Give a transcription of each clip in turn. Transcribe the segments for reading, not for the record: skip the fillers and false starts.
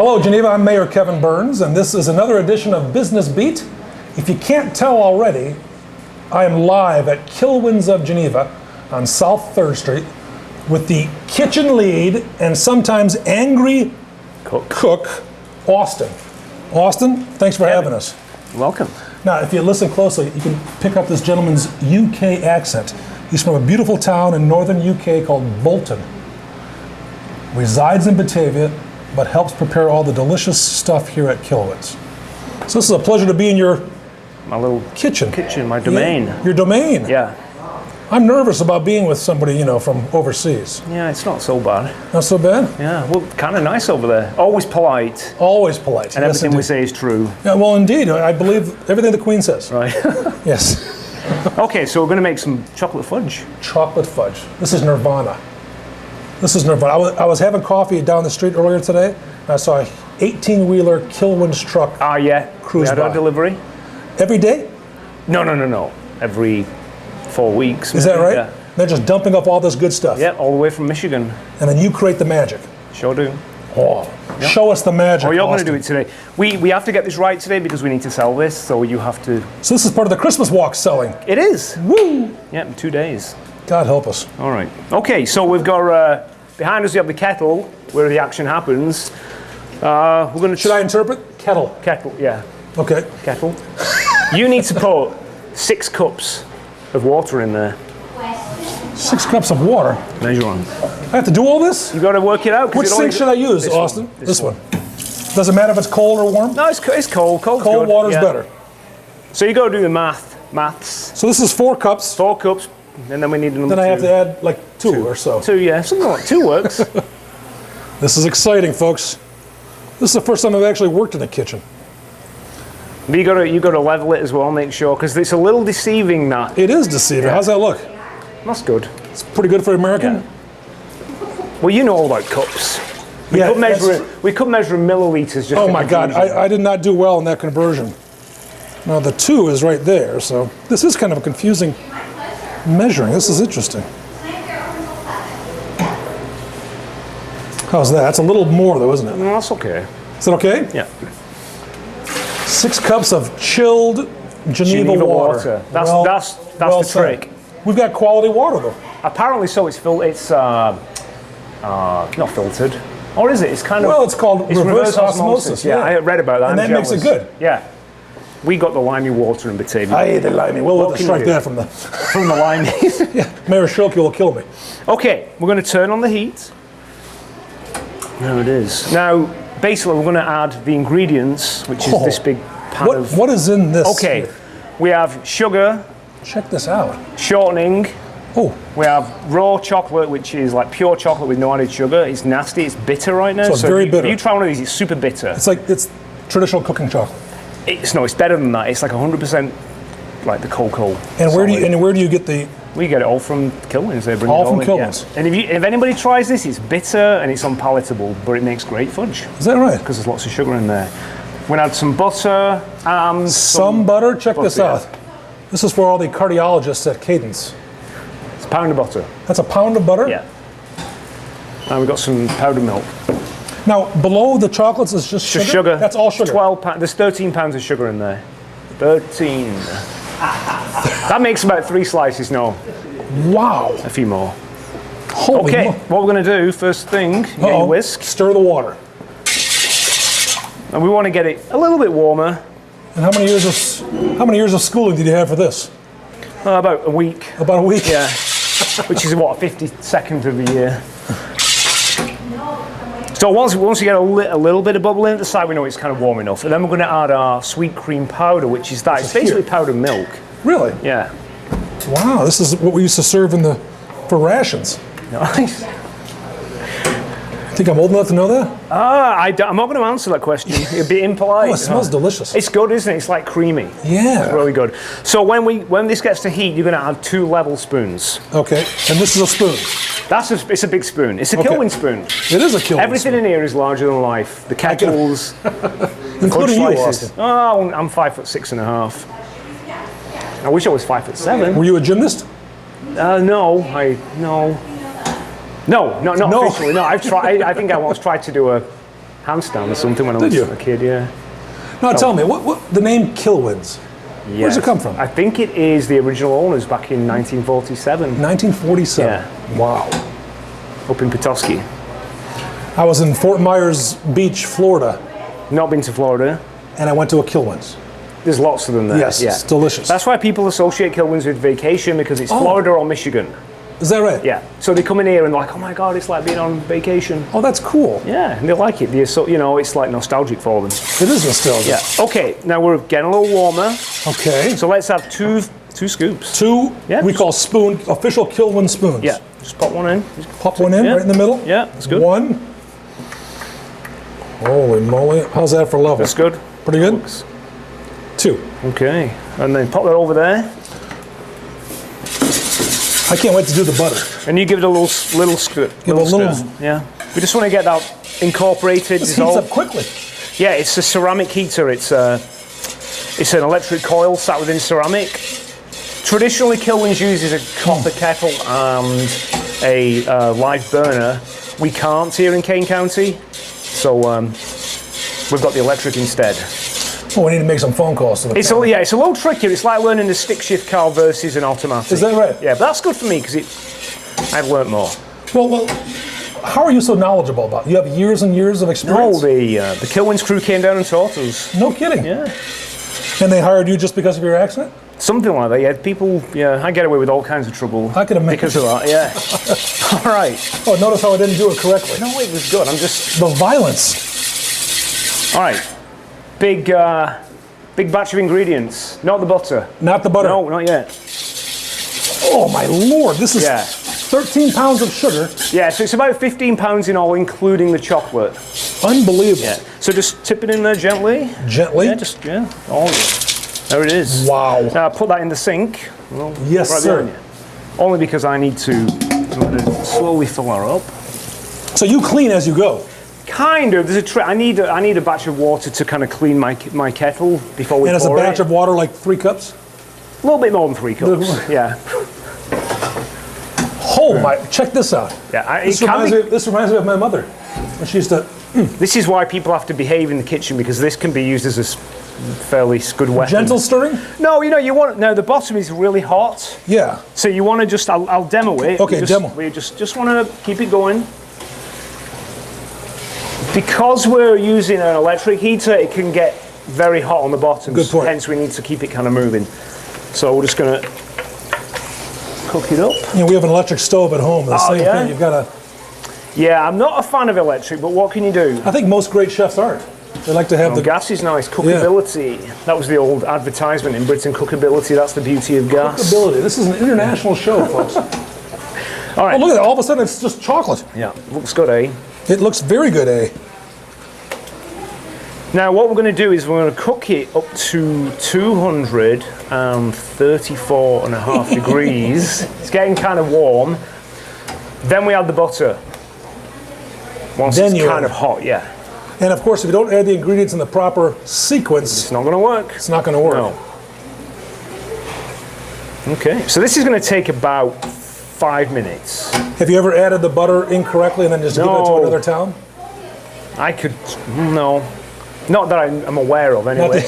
Hello, Geneva. I'm Mayor Kevin Burns, and this is another edition of Business Beat. If you can't tell already, I am live at Kilwins of Geneva on South 3rd Street with the kitchen lead and sometimes angry cook, Austin. Austin, thanks for having us. Welcome. Now, if you listen closely, you can pick up this gentleman's UK accent. He's from a beautiful town in northern UK called Bolton. Resides in Batavia, but helps prepare all the delicious stuff here at Kilwins. So this is a pleasure to be in my little kitchen, my domain. Yeah, your domain. Yeah. I'm nervous about being with somebody, from overseas. Yeah, it's not so bad. Not so bad? Yeah, well, kind of nice over there. Always polite. Always polite. And everything we say is true. Yeah, well, indeed. I believe everything the Queen says. Right. Yes. Okay, so we're going to make some chocolate fudge. Chocolate fudge. This is Nirvana. This is Nirvana. I was having coffee down the street earlier today, and I saw a 18-wheeler Kilwins truck. Ah, yeah. Cruise we had by. our delivery. Every day? No. Every 4 weeks. Is that right? Yeah. They're just dumping up all this good stuff. Yeah, all the way from Michigan. And then you create the magic. Sure do. Oh, yep. Show us the magic. Oh, you're going to do it today. We have to get this right today because we need to sell this, so you have to. So this is part of the Christmas walk selling. It is. Woo! Yeah, in 2 days. God help us. All right. Okay, so we've got behind us. We have the kettle where the action happens. We're going to. Should I interpret? Kettle. Kettle. Yeah. Okay. Kettle. You need to put 6 cups of water in there. 6 cups of water. Measure on. I have to do all this? You got to work it out. Which sink should I use, Austin? This one. Does it matter if it's cold or warm? No, it's cold. Cold water's better. So you got to do the maths. So this is 4 cups. 4 cups, and then we need another. Then I have to add like 2 or so. 2, yeah. Something like 2 works. This is exciting, folks. This is the first time I've actually worked in a kitchen. But you got to level it as well, make sure, because it's a little deceiving that. It is deceiving. Yeah. How's that look? That's good. It's pretty good for American. Yeah. Well, you know all about cups. We could measure milliliters. Just oh my God, I did not do well in that conversion. Now the 2 is right there, so this is kind of a confusing measuring. This is interesting. How's that? That's a little more though, isn't it? No, that's okay. Is that okay? Yeah. 6 cups of chilled Geneva water. That's the trick. We've got quality water though. Apparently so. It's not filtered. Or is it? It's kind of. Well, it's called reverse osmosis. Yeah, I read about that. And that makes it good. Yeah. We got the limey water in Batavia. I hate the limey. We'll have to strike that from the limey. Yeah, Mayor Schilke will kill me. Okay, we're going to turn on the heat. There it is. Now, basically, we're going to add the ingredients, which is this big pan of. What is in this? Okay, we have sugar. Check this out. Shortening. Oh. We have raw chocolate, which is like pure chocolate with no added sugar. It's nasty. It's bitter right now. So it's very bitter. If you try one of these, it's super bitter. It's traditional cooking chocolate. It's better than that. It's like 100% like the cocoa. And where do you get the? We get it all from Kilwins. They bring all it from in. Kilwins. Yeah. And if anybody tries this, it's bitter and it's unpalatable, but it makes great fudge. Is that right? Because there's lots of sugar in there. We're gonna add some butter and some butter. Check this out. This is for all the cardiologists at Cadence. It's a pound of butter. That's a pound of butter? Yeah. And we've got some powdered milk. Now, below the chocolates is just sugar? Sugar. That's all sugar? 12 pounds. There's 13 pounds of sugar in there. 13. That makes about 3 slices now. Wow. A few more. Holy okay, what we're going to do, first thing, get your whisk. Stir the water. And we want to get it a little bit warmer. And how many years of schooling did you have for this? About a week. About a week? Yeah. Which is what, 52nd of the year. So once you get a little bit of bubble in at the side, we know it's kind of warm enough. And then we're going to add our sweet cream powder, which is that. It's basically powdered milk. Really? Yeah. Wow, this is what we used to serve for rations. Nice. Think I'm old enough to know that? I'm not going to answer that question. It'd be impolite. Oh, it smells delicious. It's good, isn't it? It's like creamy. Yeah. It's really good. So when this gets to heat, you're going to add 2 level spoons. Okay, and this is a spoon. It's a big spoon. It's a Kilwins spoon. It is a Kilwins Everything spoon. in here is larger than life. The kettles, including you, Austin. Oh, I'm 5'6.5". I wish I was 5'7". Were you a gymnast? No, not officially. No, I've tried. I think I once tried to do a handstand or something when I was a kid. Yeah. Now tell me, what the name Kilwins? Yes. Where does it come from? I think it is the original owners back in 1947. 1947. Yeah. Wow. Up in Petoskey. I was in Fort Myers Beach, Florida, Not been to Florida. and I went to a Kilwins. There's lots of them there. Yes, yeah. it's delicious. That's why people associate Kilwins with vacation, because it's Florida or Michigan. Is that right? Yeah. So they come in here and they're like, oh my God, it's like being on vacation. Oh, that's cool. Yeah, and they like it. It's like nostalgic for them. It is nostalgic. Yeah. Okay, now we're getting a little warmer. Okay. So let's have two scoops. Two, Yeah. we call official Kilwin spoons. Yeah, just pop one in. Pop one in right in the middle. Yeah, that's good. One. Holy moly. How's that for level? That's good. Pretty good? Two. Okay, and then pop that over there. I can't wait to do the butter. And you give it a little scoop. Give a little. Yeah. We just want to get that incorporated. This heats up quickly. Yeah, it's a ceramic heater. It's an electric coil sat within ceramic. Traditionally, Kilwins uses a copper kettle and a live burner. We can't here in Kane County, so we've got the electric instead. Oh, we need to make some phone calls to the It's a little trickier. It's like learning a stick shift car versus an automatic. Is that right? Yeah, but that's good for me because I've learnt more. Well, how are you so knowledgeable about it? You have years and years of No, experience? the Kilwins crew came down and taught us. No kidding. Yeah. And they hired you just because of your accent? Something like that, yeah. People, I get away with all kinds of trouble. I could imagine. Because of that, yeah. All right. Oh, notice how I didn't do it correctly. No, it was good. I'm just... The violence. All right. Big batch of ingredients. Not the butter. Not the butter. No, not yet. Oh, my Lord. This is Yeah. 13 pounds of sugar. Yeah, so it's about 15 pounds in all, including the chocolate. Unbelievable. Yeah. So just tip it in there gently. Gently? Yeah, all of it. There it is. Wow. Now put that in the sink. Well, Yes, right sir. behind you. Only because I need to slowly fill her up. So you clean as you go. Kind of. There's a trick. I need a batch of water to kind of clean my kettle before we pour it. And is a batch of water like 3 cups? A little bit more than 3 cups. Yeah. Oh my! Check this out. Yeah. This reminds me of my mother. When she used to. This is why people have to behave in the kitchen, because this can be used as a fairly good weapon. Gentle stirring? No, you want the bottom is really hot. Yeah. So you want to just I'll demo it. Okay, demo. We just want to keep it going. Because we're using an electric heater, it can get very hot on the bottom. Good point. Hence, we need to keep it kind of moving. So we're just going to cook it up. You know, we have an electric stove at home. The same yeah? thing. You've got to. Yeah, I'm not a fan of electric, but what can you do? I think most great chefs aren't. They like to have the Gas is nice. Cookability. Yeah. That was the old advertisement in Britain. Cookability. That's the beauty of gas. cookability. This is an international show, folks. All right. Oh, look at that! All of a sudden, it's just chocolate. Yeah, looks good, eh? It looks very good, eh? Now what we're going to do is we're going to cook it up to 234.5 degrees. It's getting kind of warm. Then we add the butter. Once Then it's kind of hot, yeah. And of course, if you don't add the ingredients in the proper sequence, It's not going to work. it's not going to work. No. Okay, so this is going to take about 5 minutes. Have you ever added the butter incorrectly and then just given it to No. another town? I could, no. Not that I'm aware of, anyway.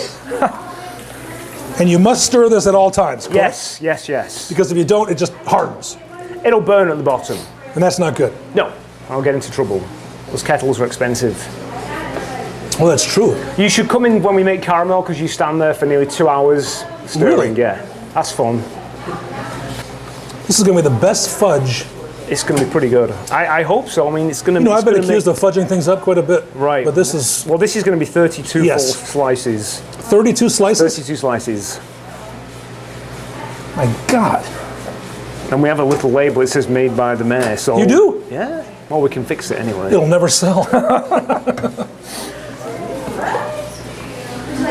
And you must stir this at all times, correct? Yes. Because if you don't, it just hardens. It'll burn at the bottom. And that's not good. No, I'll get into trouble. Those kettles are expensive. Well, that's true. You should come in when we make caramel, because you stand there for nearly 2 hours stirring. Really? Yeah, that's fun. This is going to be the best fudge. It's going to be pretty good. I hope so. I mean, it's going to be... I've been accused of fudging things up quite a bit. Right. But this is... Well, this is going to be 32 Yes. full slices. 32 slices? 32 slices. My God. And we have a little label that says made by the mayor, so... You do? Yeah. Well, we can fix it anyway. It'll never sell.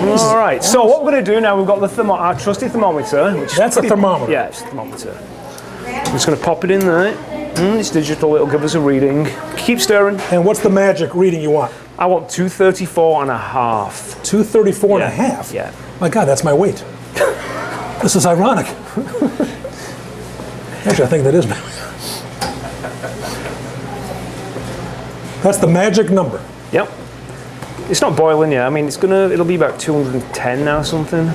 All right, so what we're going to do now, we've got our trusty thermometer. Which is That's a thermometer. Yeah, it's a thermometer. I'm just going to pop it in there. It's digital, it'll give us a reading. Keep stirring. And what's the magic reading you want? I want 234.5. 234 and a half? Yeah. My God, that's my weight. This is ironic. Actually, I think that is my weight. That's the magic number. Yep. It's not boiling yet. I mean, it'll be about 210 now, something.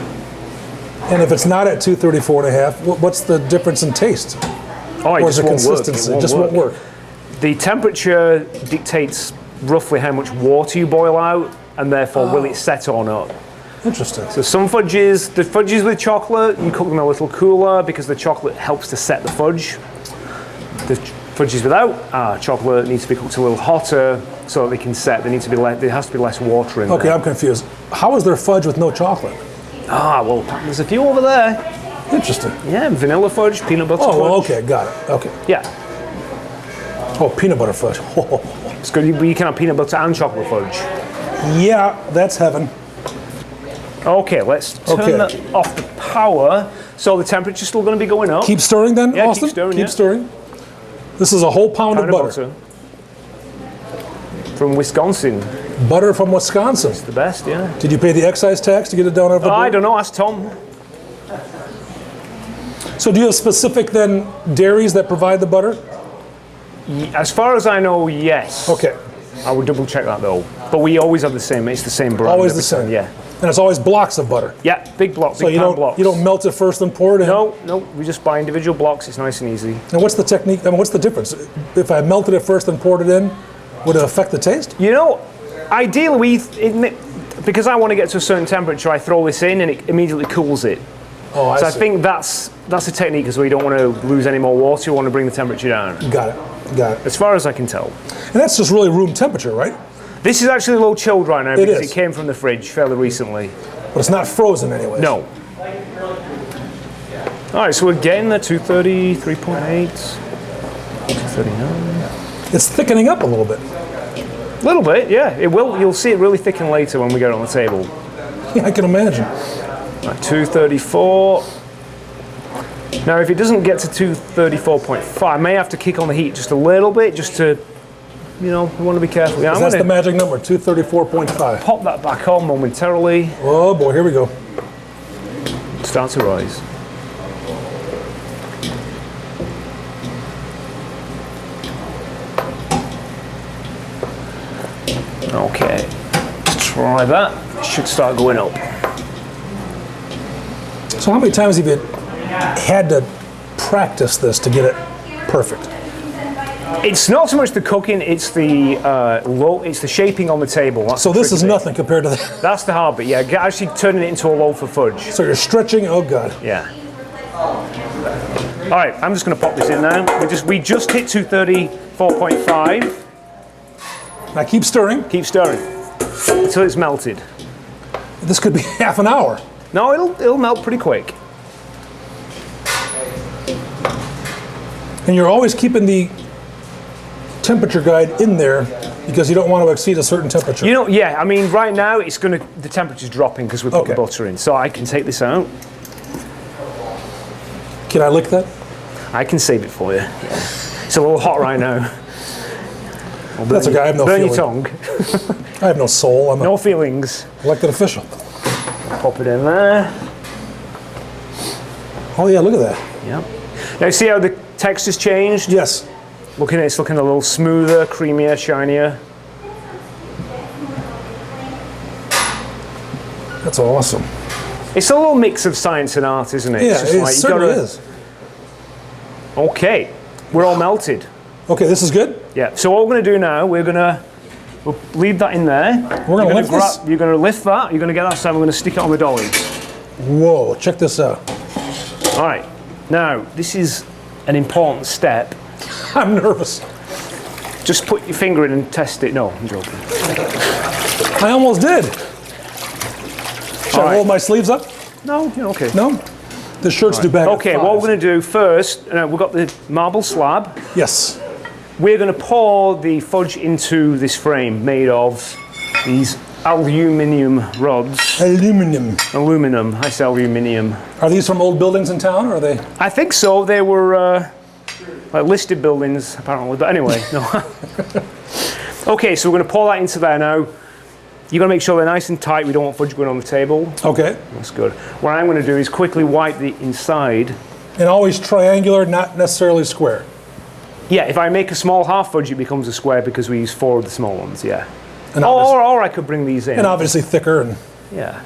And if it's not at 234.5, what's the difference in taste? Oh, it Or is just it won't work. consistency? It just won't work. The temperature dictates roughly how much water you boil out, and therefore will it set or not. Interesting. So some fudges, the fudges with chocolate, you cook them a little cooler because the chocolate helps to set the fudge. The fudges without chocolate needs to be cooked a little hotter so that they can set. There has to be less water in there. Okay, I'm confused. How is there fudge with no chocolate? Well, there's a few over there. Interesting. Yeah, vanilla fudge, peanut butter fudge. Oh, well, okay, got it. Okay. Yeah, Oh, peanut butter fudge. it's good. You can have peanut butter and chocolate fudge. Yeah, that's heaven. Okay, let's turn that off the power. So the temperature's still going to be going up. Keep stirring then, Yeah, Austin? keep stirring, Keep yeah. stirring. This is a whole pound of butter. From Wisconsin. Butter from Wisconsin. The best, yeah. Did you pay the excise tax to get it down over the I border? don't know, ask Tom. So do you have specific then dairies that provide the butter? As far as I know, yes. Okay. I would double check that though. But we always have the same, it's the same brand. Always every the same. time, yeah. And it's always blocks of butter. Yeah, big blocks, So big you pan don't blocks. you don't melt it first and pour it in. No, we just buy individual blocks, it's nice and easy. And what's the technique? I mean, what's the difference? If I melted it first and poured it in, would it affect the taste? You know, ideally, because I want to get to a certain temperature, I throw this in and it immediately cools it. Oh, I So I see. think that's a technique because we don't want to lose any more water, we want to bring the temperature down. Got it. Got it. As far as I can tell. And that's just really room temperature, right? This is actually a little chilled right now because is. it came from the fridge fairly recently. But it's not frozen anyway. No. All right, so we're getting the 230, 3.8, 239. It's thickening up a little bit. A little bit, yeah. It will. You'll see it really thicken later when we get it on the table. Yeah, I can imagine. Right, 234. Now, if it doesn't get to 234.5, I may have to kick on the heat just a little bit, just to, we want to be careful. Yeah, I'm That's going the to magic number, 234.5. pop that back on momentarily. Oh boy, here we go. Start to rise. Okay, let's try that. It should start going up. So how many times have you had to practice this to get it perfect? It's not so much the cooking; it's the shaping on the table. That's So the this tricky is bit. nothing compared to that. That's the hard bit. Yeah, actually turning it into a loaf of fudge. So you're stretching, oh God. Yeah. All right, I'm just going to pop this in now. We just hit 234.5. Now keep stirring. Keep stirring until it's melted. This could be half an hour. No, it'll melt pretty quick. And you're always keeping the temperature guide in there because you don't want to exceed a certain temperature. Yeah. I mean, right now the temperature's dropping because we put Okay. the butter in. So I can take this out. Can I lick that? I can save it for you. Yeah. It's a little hot right now. That's okay, I have no Burn your feeling. tongue. I have no soul. I'm No feelings. an elected official. Pop it in there. Oh yeah, look at that. Yep. Now see how the texture's changed? Yes. It's looking a little smoother, creamier, shinier. That's awesome. It's a little mix of science and art, isn't it? Yeah, It's just it like you certainly gotta- is. Okay, we're all melted. Okay, this is good. Yeah. So what we're going to do now, we'll leave that in there. We're going to lift this. You're going to lift that. You're going to get that side. We're going to stick it on the dolly. Whoa, check this out. All right. Now this is an important step. I'm nervous. Just put your finger in and test it. No, I'm joking. I almost did. Should All I right. roll my sleeves up? No, you're okay. No? The shirts do back. Okay, what we're going to do first, we've got the marble slab. Yes. We're going to pour the fudge into this frame made of these aluminium rods. Aluminum. I say aluminium. Are these from old buildings in town, or are they? I think so. They were listed buildings, apparently. But anyway, no. Okay, so we're going to pour that into there now. You've got to make sure they're nice and tight. We don't want fudge going on the table. Okay. That's good. What I'm going to do is quickly wipe the inside. And always triangular, not necessarily square. Yeah, if I make a small half fudge, it becomes a square because we use 4 of the small ones, yeah. And Or I could bring these in. and obviously thicker. And Yeah.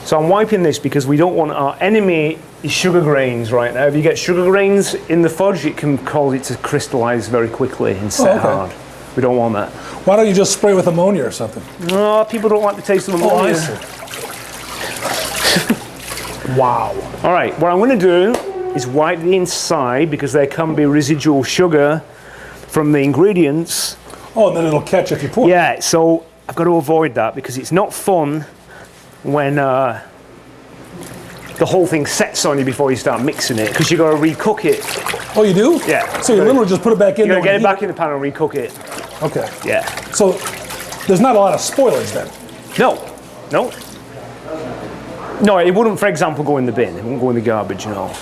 So I'm wiping this because we don't want our enemy is sugar grains right now. If you get sugar grains in the fudge, it can cause it to crystallize very quickly and set hard. We don't want that. why don't you just spray with ammonia or something? No, people don't like the taste of Oh, ammonia. I see. Wow. All right, what I'm going to do is wipe the inside because there can be residual sugar from the ingredients. Oh, and then it'll catch if you pour. Yeah, so I've got to avoid that because it's not fun when the whole thing sets on you before you start mixing it because you've got to recook it. Oh, you do? Yeah. So you literally just put it back in You've there. got to get it and back heat in the pan and recook it. Okay. Yeah. So there's not a lot of spoilage then. No, no. No, it wouldn't, for example, go in the bin. It wouldn't go in the garbage, no.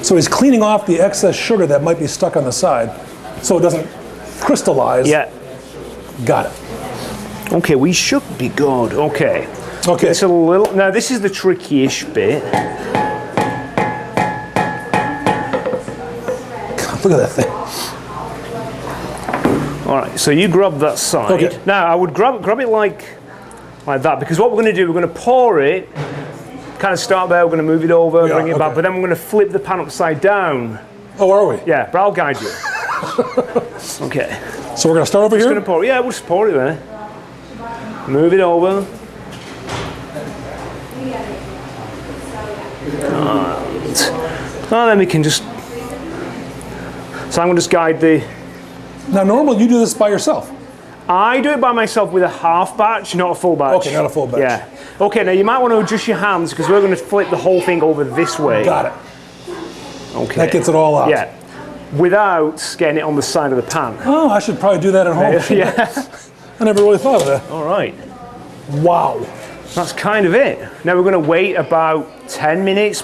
So he's cleaning off the excess sugar that might be stuck on the side so it doesn't crystallize. Yeah. Got it. Okay, we should be good. Okay. Okay. It's a little. Now this is the tricky-ish bit. Look at that thing. All right. So you grab that side. Okay. Now I would grab it like that because what we're going to do, we're going to pour it. Kind of start there. We're going to move it over, bring it back, but then we're going to flip the pan upside down. Oh, are we? Yeah, but I'll guide you. Okay. So we're going to start over Just here? going to pour. Yeah, we'll just pour it there. Move it over. And then we can just. So I'm going to just guide the. Now, normally you do this by yourself. I do it by myself with a half batch, not a full batch. Okay, not a full batch. Yeah. Okay, now you might want to adjust your hands because we're going to flip the whole thing over this way. Got it. Okay. That gets it all out. Yeah. Without getting it on the side of the pan. Oh, I should probably do that at home. Yeah. I never really thought of that. All right. Wow. That's kind of it. Now we're going to wait about 10 minutes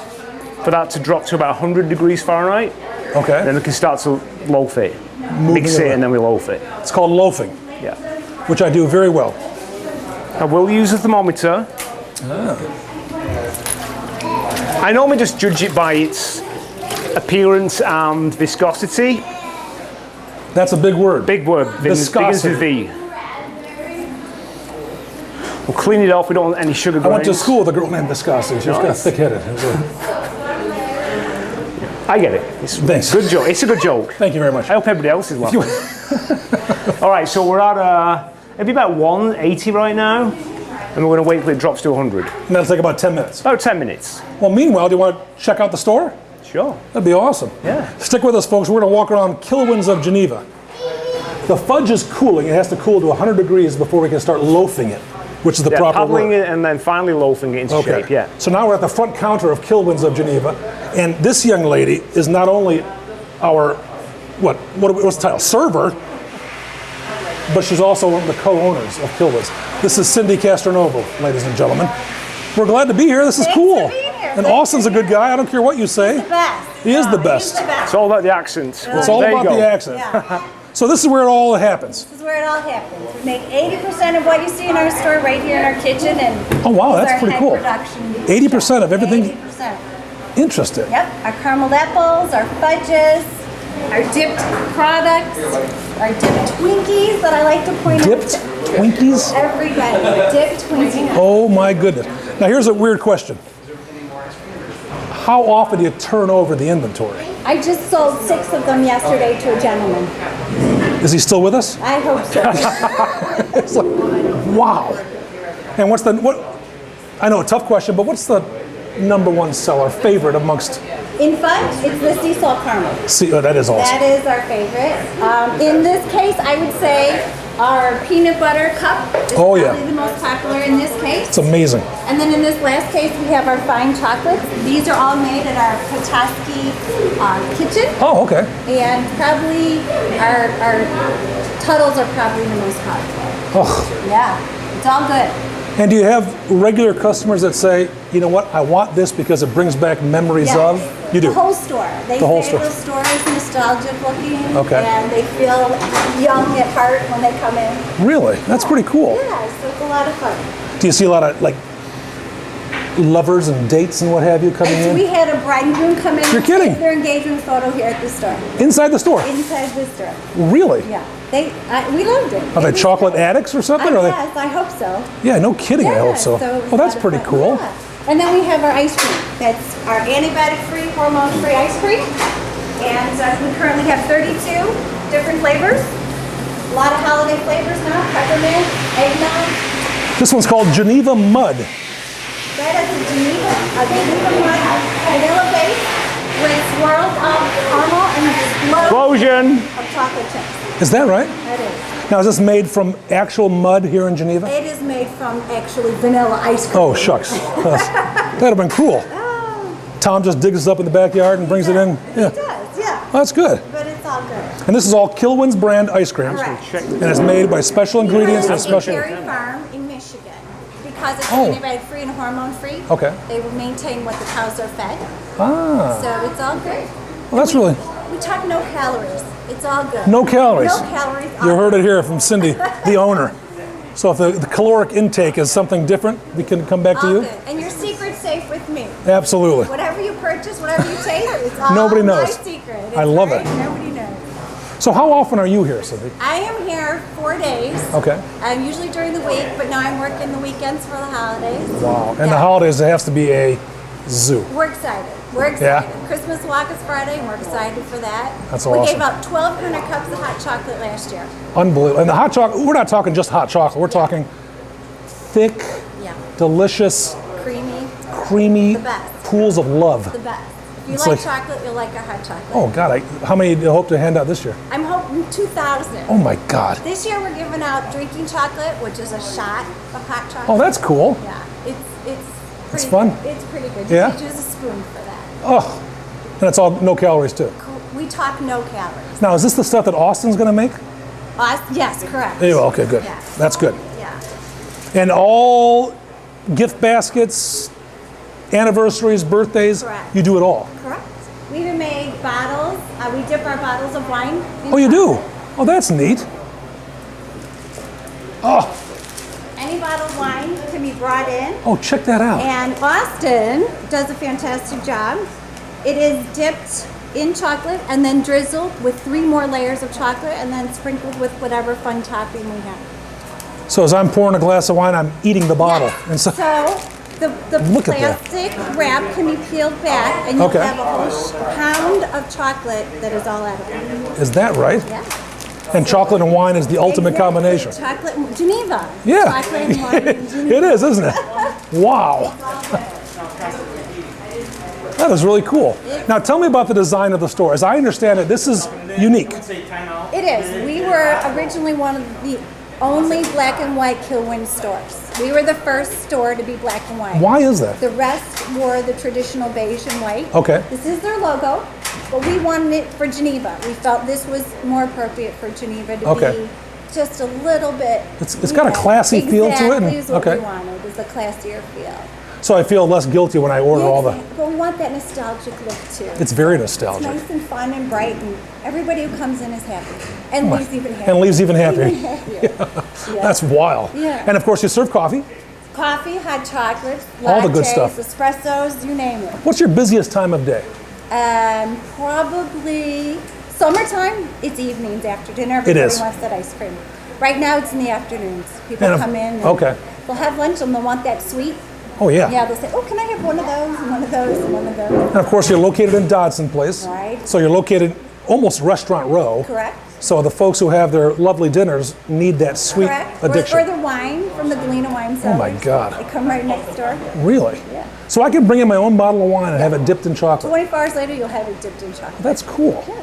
for that to drop to about 100 degrees Fahrenheit. Okay. Then we can start to loaf it. Mix it it around. and then we loaf it. It's called loafing, Yeah. which I do very well. I will use a thermometer. I normally just judge it by its appearance and viscosity. That's a big word. Big word. Begins with V. We'll clean it off. We don't want any sugar I grains. went to school with a girl named Viscosity. She was kind of Nice. thick-headed. I get it. It's Thanks. good joke. It's a good joke. Thank you very much. I hope everybody else is laughing. All right, so we're at it'd be about 180 right now, and we're going to wait till it drops to 100. And that'll take about 10 minutes. About 10 minutes. Well, meanwhile, do you want to check out the store? Sure. That'd be awesome. Yeah. Stick with us, folks. We're going to walk around Kilwins of Geneva. The fudge is cooling. It has to cool to 100 degrees before we can start loafing it, which is the proper Paddling word. it and then finally loafing it into shape. Yeah. So now we're at the front counter of Kilwins of Geneva, and this young lady is not only our what's the title? Server, but she's also one of the co-owners of Kilwins. This is Cindy Castronovo, ladies and gentlemen. We're glad to be here. This is Thanks cool. for being here. And Austin's a good guy. I don't care what you say. The best. He is the No, best. He's the best. It's all about the accent. It's all There you about go. the accent. Yeah. So this is where it all happens. This is where it all happens. We make 80% of what you see in our store right here in our kitchen, and Oh, wow, this is that's our pretty high cool. Production 80% of everything. 80%. Interesting. Yep. Our carameled apples, our fudges, our dipped products, our dipped Twinkies that I like to point Dipped out. Twinkies? Everybody, dipped Twinkies. Oh my goodness. Now here's a weird question. How often do you turn over the inventory? I just sold 6 of them yesterday to a gentleman. Is he still with us? I hope so. It's like, wow. And what's I know a tough question, but what's the #1 seller, favorite amongst, In fudge, it's the sea salt caramel. that is awesome. That is our favorite. In this case, I would say our peanut butter cup is Oh, yeah. probably the most popular in this case. It's amazing. And then in this last case, we have our fine chocolates. These are all made at our Petoskey kitchen. Oh, okay. And probably our Tuttles are probably the most popular. Oh. Yeah, it's all good. And do you have regular customers that say, you know what, I want this because it brings back memories Yes. of? You do? The whole store. They The whole say store. the store is nostalgic looking. Okay. And they feel young at heart when they come in. Really? That's pretty cool. Yeah, so it's a lot of fun. Do you see a lot of, like, lovers and dates and what have you coming We in? had a bride and groom come in. You're kidding. Take their engagement photo here at the store. Inside the store? Inside the store. Really? Yeah. We loved it. Are they chocolate addicts or something? Or Yes, I hope so. yeah, no kidding, I hope so. it was Oh, a that's lot of pretty fun. cool. Yeah. And then we have our ice cream. That's our antibiotic-free, hormone-free ice cream. And we currently have 32 different flavors. A lot of holiday flavors now. Peppermint, eggnog. This one's called Geneva Mud. That is a Geneva mud vanilla base with swirls of caramel and Explosion! of chocolate chips. Is that right? That is. Now, is this made from actual mud here in Geneva? It is made from actually vanilla ice cream. Oh, shucks. That'd have been cruel. Oh, Tom just digs us up in the backyard and brings it in. He Yeah, does, yeah. well, that's good. But it's all good. And this is all Kilwins brand ice cream. Correct. And it's made by special ingredients and It's special. Dairy Farm in Michigan. Because it's Oh. antibiotic-free and hormone-free, Okay. they will maintain what the cows are fed. Ah, So it's all good. well, that's really. We talk no calories. It's all good. No calories. No calories. You heard it here from Cindy, the owner. So if the caloric intake is something different, we can come back to All you? good. And your secret's safe with me. Absolutely. Whatever you purchase, whatever you taste, it's all Nobody my knows. secret. I It's love right? it. Nobody knows. So how often are you here, Cindy? I am here 4 days. Okay. I'm usually during the week, but now I'm working the weekends for the holidays. Wow. And the Yeah. holidays, it has to be a zoo. We're excited. We're excited. Yeah. Christmas walk is Friday, and we're excited for that. That's We awesome. gave out 1,200 cups of hot chocolate last year. Unbelievable. And the hot chocolate, we're not talking just hot chocolate. We're talking thick, Yeah. delicious, Creamy, creamy The best. pools of love. the best. If you It's like like- chocolate, you'll like our hot chocolate. Oh, God. How many do you hope to hand out this year? I'm hoping 2,000. Oh, my God. This year we're giving out drinking chocolate, which is a shot of hot chocolate. Oh, that's cool. Yeah, it's It's pretty fun. Good. It's pretty good. You Yeah? can use a spoon for that. Oh, and it's all no calories, too. Cool. We talk no calories. Now, is this the stuff that Austin's going to make? Yes, correct. Yeah, okay, good. Yeah. That's good. Yeah. And all gift baskets, anniversaries, birthdays, Correct. you do it all. Correct. We even made bottles. We dip our bottles of wine. in Oh, you do? chocolate. Oh, that's neat. Oh, Any bottle of wine can be brought in. oh, check that out. And Austin does a fantastic job. It is dipped in chocolate and then drizzled with 3 more layers of chocolate and then sprinkled with whatever fun topping we have. So as I'm pouring a glass of wine, I'm eating the bottle. And so, the Look at that. plastic wrap can be peeled back and you'll Okay. have a whole pound of chocolate that is all edible. is that right? Yeah. And chocolate and wine is the ultimate Exactly. combination. Chocolate and Geneva. Yeah. Chocolate and wine in Geneva. It is, isn't it? Wow. That is really cool. Now tell me about the design of the store. As I understand it, this is unique. It is. We were originally one of the only black and white Kilwins stores. We were the first store to be black and white. Why is that? The rest wore the traditional beige and white. Okay. This is their logo, but we wanted it for Geneva. We felt this was more appropriate for Geneva to Okay. be just a little bit. It's got a classy feel to it, and- Exactly is what okay. we wanted, is a classier feel. So I feel less guilty when I order all the. But we want that nostalgic look too. It's very It's nostalgic. nice and fun and bright, and everybody who comes in is happy and leaves even happier. And leaves even happier. Even happier. Yeah. That's wild. Yeah. And of course, you serve coffee. Coffee, hot chocolate, All the good lattes, stuff. espressos, you name it. What's your busiest time of day? Probably summertime. It's evenings after dinner. Everybody is. wants that ice cream. Right now, it's in the afternoons. People And if- come in. And okay. They'll have lunch and they'll want that sweet. Oh, yeah. Yeah, they'll say, "Oh, can I have one of those and one of those and one of those?" And of course, you're located in Dodson Place. Right. So you're located almost restaurant row. Correct. So the folks who have their lovely dinners need that sweet Correct. addiction. Or the wine from the Galena wine cellars. Oh, my God. They come right next door. Really? Yeah. So I can bring in my own bottle of wine and have it dipped in chocolate. 24 hours later, you'll have it dipped in chocolate. That's cool. Yeah.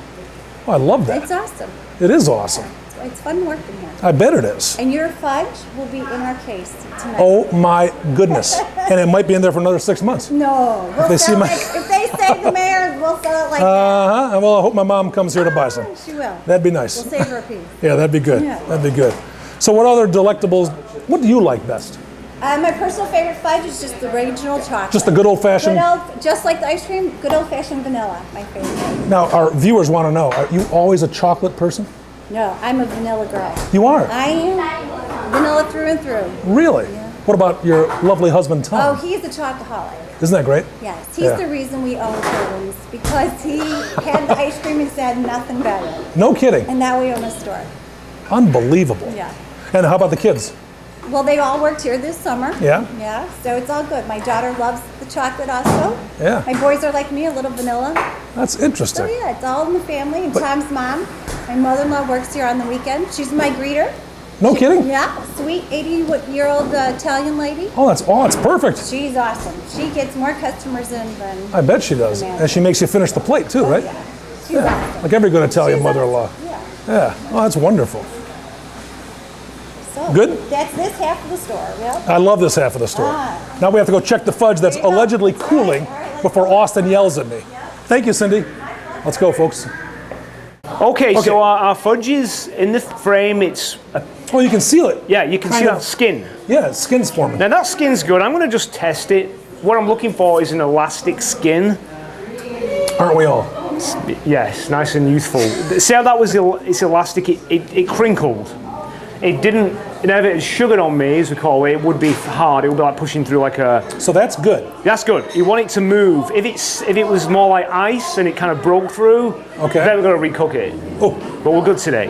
Oh, I love that. It's awesome. It is awesome. It's fun working here. I bet it is. And your fudge will be in our case tonight. Oh my goodness. And it might be in there for another 6 months. No. We'll they see sell my- it. If they say the mayor, we'll sell it like that. Uh-huh. Well, I hope my mom comes here to buy some. She will. That'd be nice. We'll save her a piece. Yeah, that'd be good. Yeah. That'd be good. So what other delectables, what do you like best? My personal favorite fudge is just the original chocolate. Just the good old-fashioned- Just like the ice cream, good old-fashioned vanilla, my favorite. Now, our viewers want to know, are you always a chocolate person? No, I'm a vanilla girl. You are? I am vanilla through and through. Really? What about your lovely husband, Oh, Tom? he's a chocoholic. Isn't that great? Yes, he's Yeah. the reason we own Kilwins, because he had the ice cream and said nothing better. No kidding. And now we own a store. Unbelievable. Yeah. And how about the kids? Well, they all worked here this summer. Yeah? Yeah, so it's all good. My daughter loves the chocolate also. Yeah. My boys are like me, a little vanilla. That's So interesting. yeah, it's all in the family. And Tom's mom, my mother-in-law, works here on the weekend. She's my greeter. No kidding? Yeah, sweet 80-year-old Italian lady. Oh, it's perfect. She's awesome. She gets more customers in than I bet she does. And she makes you finish the plate too, right? yeah. She's awesome. Like every good Italian She's mother-in-law. awesome. Yeah. Yeah. Oh, that's wonderful. So Good? That's this half of the store. Yep. I love this half of the store. Ah. Now we have to go check the fudge that's There you go. allegedly All right, cooling all right, let's before go. Austin yells at me. Thank you, Cindy. Let's go, folks. Okay, Okay. so our fudge is in the frame. It's Oh, you can seal it. yeah, you can see Kind that of. skin. Yeah, skin's forming. Now that skin's good. I'm going to just test it. What I'm looking for is an elastic skin. Aren't we all? Yes, nice and youthful. See how that was? It's elastic. It crinkled. It didn't. You know, if it had sugared on me, as we call it, it would be hard. It would be like pushing through like a. So that's good. That's good. You want it to move. If it was more like ice and it kind of broke through, Okay. then we're going to recook it. Oh, But we're good today.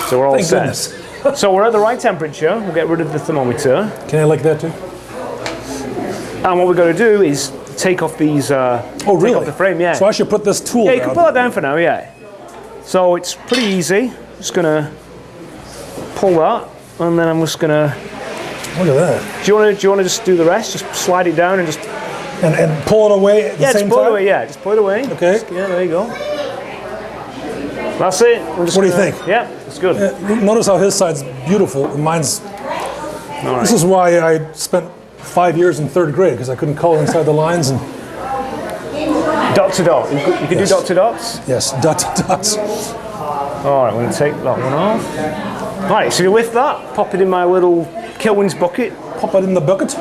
So we're all thank set. goodness. So we're at the right temperature. We'll get rid of the thermometer. Can I lick that too? And what we're going to do is take off these. Oh, really? Take off the frame, yeah. So I should put this tool Yeah, you down. can put that down for now, yeah. So it's pretty easy. Just going to pull that, and then I'm just going to. Look at that. Do you want to just do the rest? Just slide it down and just. And pull it away at the Yeah, same just pull time? it away. Yeah, just pull it away. Okay. Yeah, there you go. That's it. We're just What do you gonna- think? Yeah, it's good. Notice how his side's beautiful and mine's. All right. This is why I spent 5 years in third grade, because I couldn't color inside the lines. And Dot to dot. You can Yes. do dot to dots. yes, dot to dots. All right, I'm going to take that one off. All right, so with that, pop it in my little Kilwins bucket. Pop it in the bucket.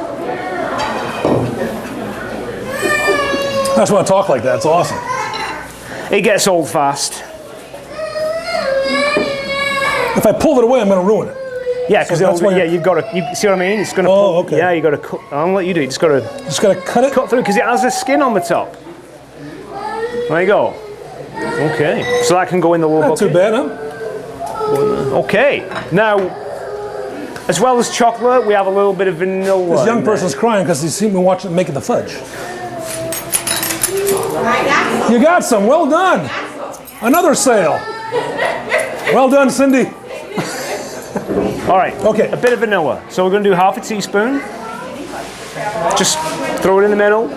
I just want to talk like that. It's awesome. It gets old fast. If I pull it away, I'm going to ruin it. Yeah, because that's why you've got to. You see what I mean? It's going to. Oh, okay. Yeah, you got to cut. I'll let you do it. Just got to Just got to cut it. cut through because it has a skin on the top. There you go. Okay, so that can go in the little Not bucket. too bad, huh? Okay, now, as well as chocolate, we have a little bit of vanilla. This young in there. person's crying because he's seen me watching making the fudge. You got some. Well done. Another sale. Well done, Cindy. All right. Okay. A bit of vanilla. So we're going to do half a teaspoon. Just throw it in the middle.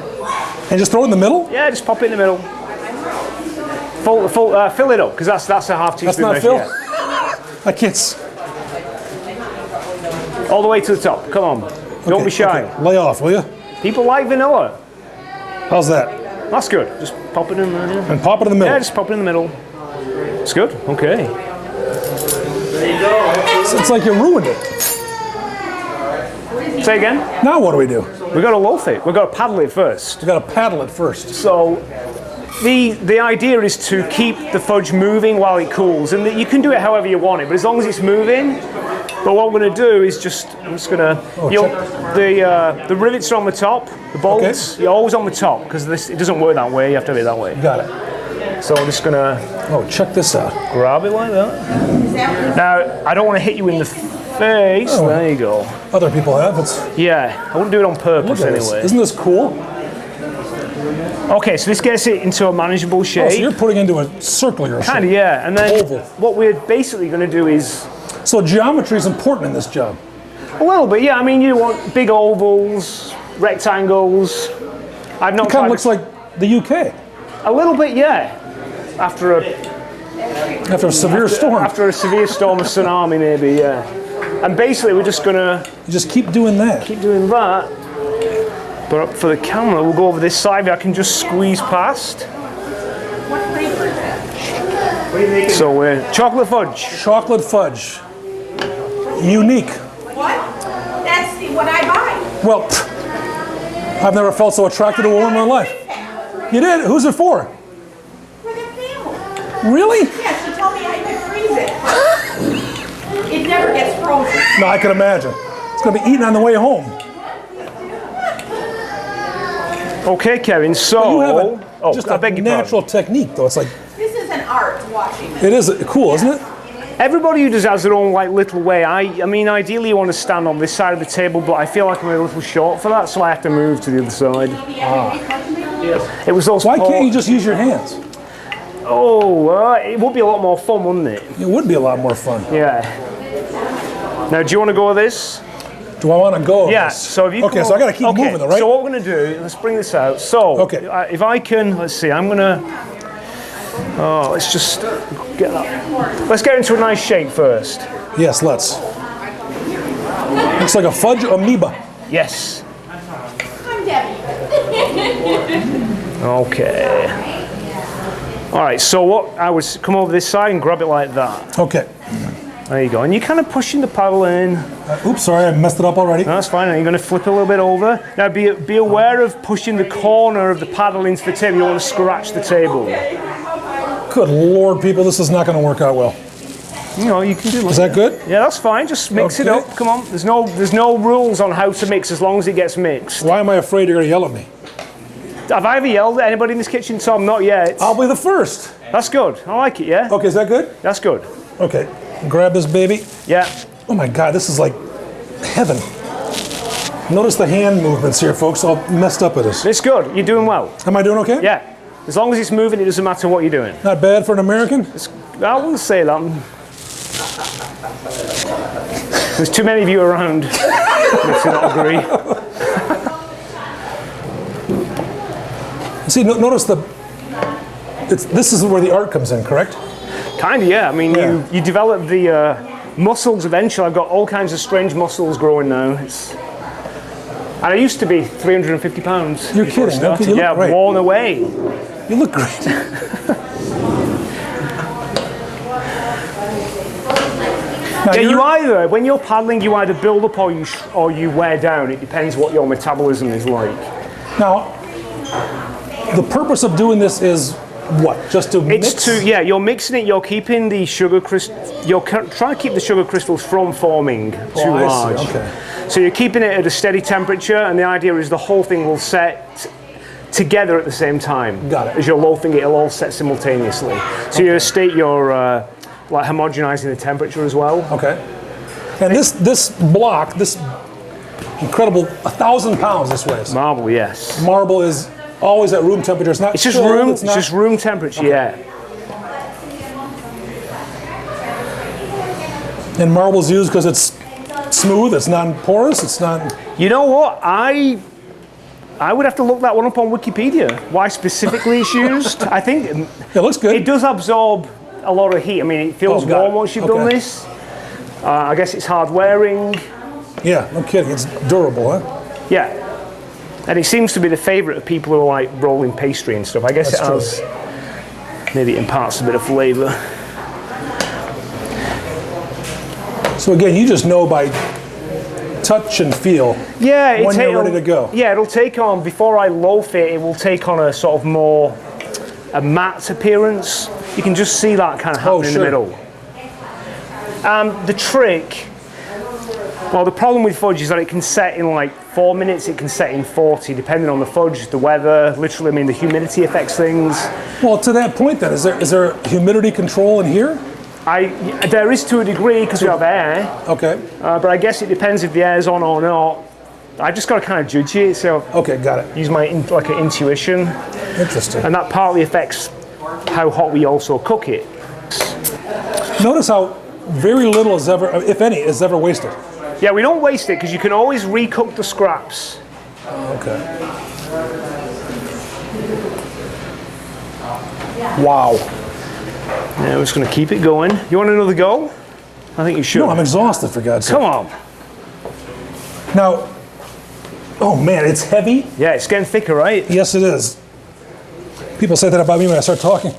And just throw it in the middle? Yeah, just pop it in the middle. Fill it up because that's a half That's teaspoon. not Phil? measure, I can't. s- yeah. All the way to the top. Come on. Don't okay, be shy. okay. Lay off, will you? People like vanilla. How's that? That's good. Just pop it in there. Yeah. And pop it in the middle. Yeah, just pop it in the middle. It's good. Okay. It's like you ruined it. Say again. Now what do we do? We've got to loaf it. We've got to paddle it first. We got to paddle it first. So the idea is to keep the fudge moving while it cools, and you can do it however you want it, but as long as it's moving. But what we're going to do is I'm just going to, the rivets are on the top, the bolts, Okay. you're always on the top, because it doesn't work that way, you have to have it that way. Got it. So I'm just going to Oh, check this out. grab it like that. Now, I don't want to hit you in the face, Oh. there you go. Other people have. It's Yeah, I wouldn't do it on purpose look at this. anyway. Isn't this cool? Okay, so this gets it into a manageable Oh, shape. so you're putting into a circular Kind of, shape. yeah. And then Oval. what we're basically going to do is So geometry is important in this job. a little bit, yeah. I mean, you want big ovals, rectangles. I've not It kind tried of looks like the UK a little bit, yeah. After a severe storm. after a severe storm, a tsunami, maybe, yeah. And basically, we're just going to You just keep doing that. keep doing that. But for the camera, we'll go over this side. I can just squeeze past. What flavor is that? So we're chocolate fudge. Chocolate fudge. Unique. What? That's what I buy. Well, I've never felt so attracted to a woman in my life. You did? Who's it for? For the family. Really? Yeah, she told me I could freeze it. It never gets frozen. No, I can imagine. It's going to be eaten on the way home. Okay, Kevin, so... You have just I a beg your natural technique, though. It's like... This is an art, washing this. It is cool, isn't it? Everybody who does has their own like little way. I mean, ideally you want to stand on this side of the table, but I feel like I'm a little short for that, so I have to move to the other side. It was those. Why can't you just use your hands? Oh, it would be a lot more fun, wouldn't it? It would be a lot more fun. Yeah. Now, do you want to go with this? Do I want to go? Yeah. So if you okay, so I got to keep moving, though, right? So what we're going to do? Let's bring this out. So, if I can, let's see. I'm going to. Oh, let's just get that. Let's get into a nice shape first. Yes, let's. Looks like a fudge amoeba. Yes. I'm Debbie. Okay. All right. So what? I would come over this side and grab it like that. Okay. There you go. And you're kind of pushing the paddle in. Oops, sorry, I messed it up already. No, that's fine. And you're going to flip it a little bit over. Now, be aware of pushing the corner of the paddle into the table. You don't want to scratch the table. Good Lord, people, this is not going to work out well. You know, you can do that. Is that good? Yeah, that's fine. Just mix it up. Come on. There's no rules on how to mix as long as it gets mixed. Why am I afraid you're going to yell at me? Have I ever yelled at anybody in this kitchen, Tom? Not yet. I'll be the first. That's good. I like it, yeah? Okay, is that good? That's good. Okay, grab this baby. Yeah. Oh my God, this is like heaven. Notice the hand movements here, folks. All messed up with this. It's good. You're doing well. Am I doing okay? Yeah. As long as it's moving, it doesn't matter what you're doing. Not bad for an American? I wouldn't say that. There's too many of you around to not agree. See, notice this is where the art comes in, correct? Kind of, yeah. I mean, you develop the muscles eventually. I've got all kinds of strange muscles growing now. And I used to be 350 pounds. You're kidding. Okay, you look great. Worn away. You look great. Now, when you're paddling, you either build up or you wear down. It depends what your metabolism is like. Now, the purpose of doing this is what? Just to mix? You're mixing it. You're keeping the sugar You're trying to keep the sugar crystals from forming too large. Okay. So you're keeping it at a steady temperature, and the idea is the whole thing will set together at the same time. Got it. As you're loafing, it'll all set simultaneously. So you're like homogenizing the temperature as well. Okay. And this block, this incredible 1,000 pounds this weighs. Marble, yes. Marble is always at room temperature. It's not. It's just room. It's just room temperature. Okay. Yeah. And marble's used because it's smooth. It's non-porous. It's not. You know what? I would have to look that one up on Wikipedia. Why specifically it's used? I think it looks good. It does absorb a lot of heat. I mean, it feels warm once you've done this. I guess it's hard wearing. Yeah, no kidding. It's durable, huh? Yeah. And it seems to be the favorite of people who like rolling pastry and stuff. I guess it has, maybe it imparts a bit of flavor. So again, you just know by touch and feel when you're ready to go. Yeah, it'll take on, before I loaf it, it will take on a sort of more a matte appearance. You can just see that kind of happening in the middle. The trick, well, the problem with fudge is that it can set in like 4 minutes, it can set in 40, depending on the fudge, the weather, literally, I mean, the humidity affects things. Well, to that point then, is there humidity control in here? There is to a degree because we have air. Okay. But I guess it depends if the air's on or not. I just got to kind of judge it, so. Okay, got it. Use my like an intuition. Interesting. And that partly affects how hot we also cook it. Notice how very little is ever, if any, is ever wasted. Yeah, we don't waste it because you can always recook the scraps. Okay. Wow. Yeah, we're just going to keep it going. You want another go? I think you should. No, I'm exhausted, for God's sake. Come on. Now, oh man, it's heavy. Yeah, it's getting thicker, right? Yes, it is. People say that about me when I start talking.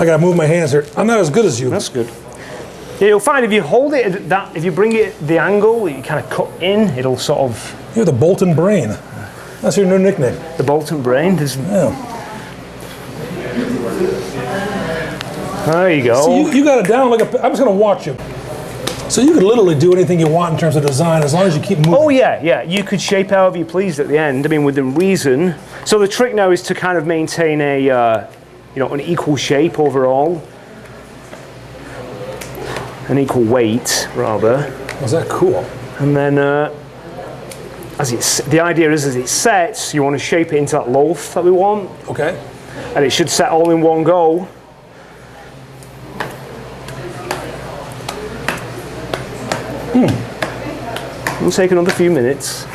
I gotta move my hands here. I'm not as good as you. That's good. Yeah, you'll find if you hold it at that, if you bring it the angle, you kind of cut in, it'll sort of. You're the Bolton Brain. That's your new nickname. The Bolton Brain. Yeah. There you go. See, you got it down like a. I'm just gonna watch you. So you could literally do anything you want in terms of design as long as you keep moving. Oh yeah, yeah. You could shape however you pleased at the end. I mean, within reason. So the trick now is to kind of maintain a, you know, an equal shape overall, an equal weight rather. Was that cool? And then, the idea is as it sets, you want to shape it into that loaf that we want, Okay. and it should set all in one go. It'll take another few minutes.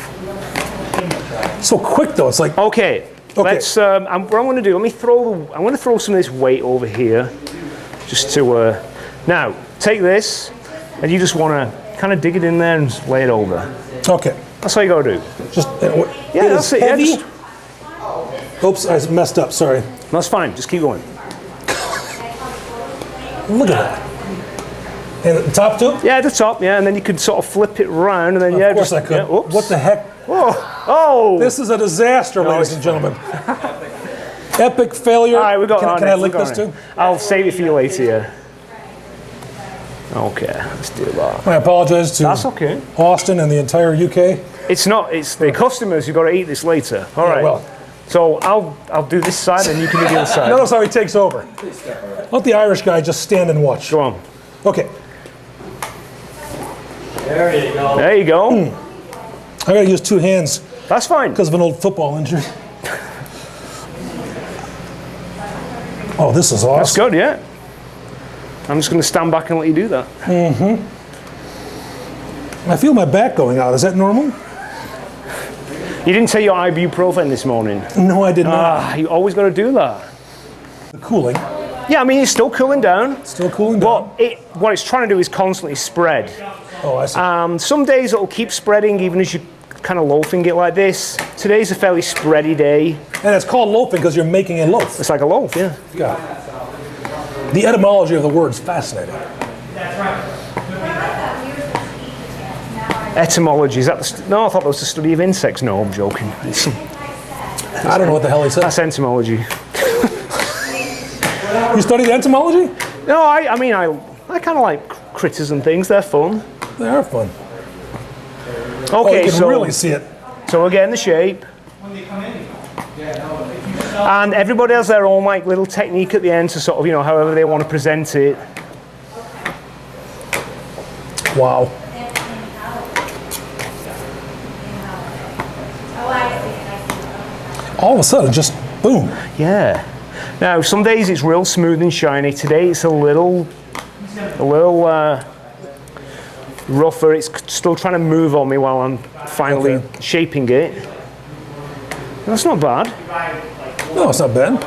So quick though. It's like Okay. Let's. What I'm going to do. I'm going to throw some of this weight over here, just to. Now take this, and you just want to kind of dig it in there and just lay it over. okay. That's how you got to do. Just Yeah, that's it. Yeah, heavy? just- Oops, I messed up. Sorry. that's fine. Just keep going. Look at that. And at the top too? Yeah, at the top. Yeah, and then you could sort of flip it around, and then Of course I could. Yeah, oops. What the heck? Oh. This is a disaster, ladies and gentlemen. Epic failure. All right, we got. Can I link this too? I'll save it for you later. Yeah. Okay, let's do that. I apologize to That's okay. Austin and the entire UK. It's not. It's the customers who've got to eat this later. All right. well. So I'll do this side, and you can do the other side. Notice how he takes over. Let the Irish guy just stand and watch. Go on. Okay. There you go. There you go. I gotta use two hands That's fine. because of an old football injury. Oh, this is awesome. That's good. Yeah. I'm just going to stand back and let you do that. I feel my back going out. Is that normal? You didn't take your ibuprofen this morning. No, I did not. You always got to do that. The cooling. Yeah, I mean, it's still cooling down. Still cooling down. What it's trying to do is constantly spread. Oh, I see. Some days it'll keep spreading even as you kind of loafing it like this. Today's a fairly spready day. And it's called loafing because you're making a loaf. It's like a loaf, yeah. Yeah. The etymology of the word is fascinating. Etymology, is that no, I thought that was the study of insects. No, I'm joking. I don't know what the hell he said. That's entomology. You studied entomology? No, I mean, I kind of like critters and things. They're fun. They are fun. Oh, Okay, you can so really see it. so we're getting the shape. And everybody has their own like little technique at the end to sort of, you know, however they want to present it. Wow. All of a sudden, just boom. Yeah. Now, some days it's real smooth and shiny. Today it's a little rougher. It's still trying to move on me while I'm finally shaping it. That's not bad. No, it's not bad.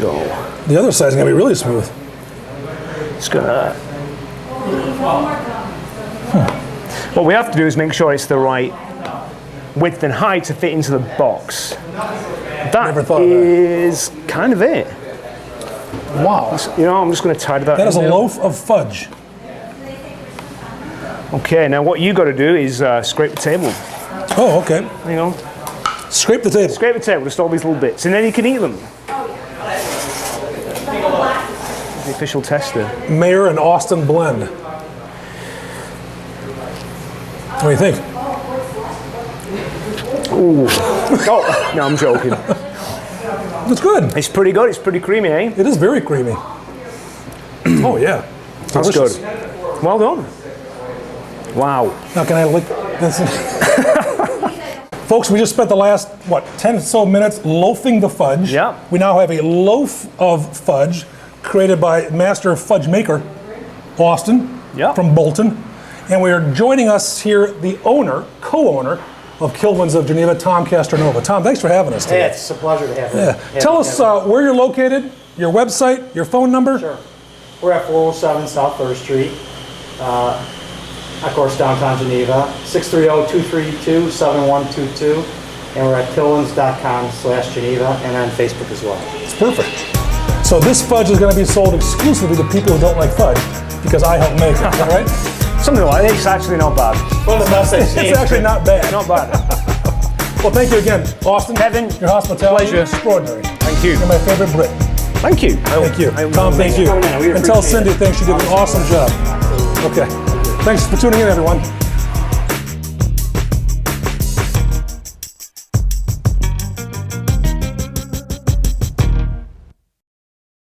Go. The other side's gonna be really smooth. It's gonna. What we have to do is make sure it's the right width and height to fit into the box. Never That thought of that. is kind of it. Wow. You know, I'm just going to tidy that. That is a in there. loaf of fudge. Okay, now what you got to do is scrape the table. Oh, okay. You know, Scrape the table. scrape the table, just all these little bits, and then you can eat them. The official tester. Mayor and Austin blend. What do you think? Ooh. Oh, no, I'm joking. It's good. It's pretty good. It's pretty creamy, eh? It is very creamy. Oh yeah. That's Delicious. good. Well done. Wow. Now can I lick this? Folks, we just spent the last, 10 or so minutes loafing the fudge. Yeah. We now have a loaf of fudge created by master fudge maker, Austin, Yeah. from Bolton. And we are joining us here, the owner, co-owner of Kilwins of Geneva, Tom Castronova. Tom, thanks for having us Hey, today. it's a pleasure to have you. Yeah. Tell us where you're located, your website, your phone number. Sure. We're at 407 South 3rd Street, of course, downtown Geneva, 630-232-7122, and we're at kilwins.com/Geneva, and on Facebook as well. It's perfect. So this fudge is going to be sold exclusively to people who don't like fudge, because I help make it, is that right? Something like that. It's actually not bad. One of the best I've seen. It's actually not bad. Not bad. Well, thank you again, Austin. Kevin, your hospitality pleasure. is extraordinary. Thank you. You're my favorite Brit. Thank you. Thank you. Tom, thank you. coming in. We And tell appreciate Cindy it. thanks, she did an awesome job. Okay. Thanks for tuning in, everyone.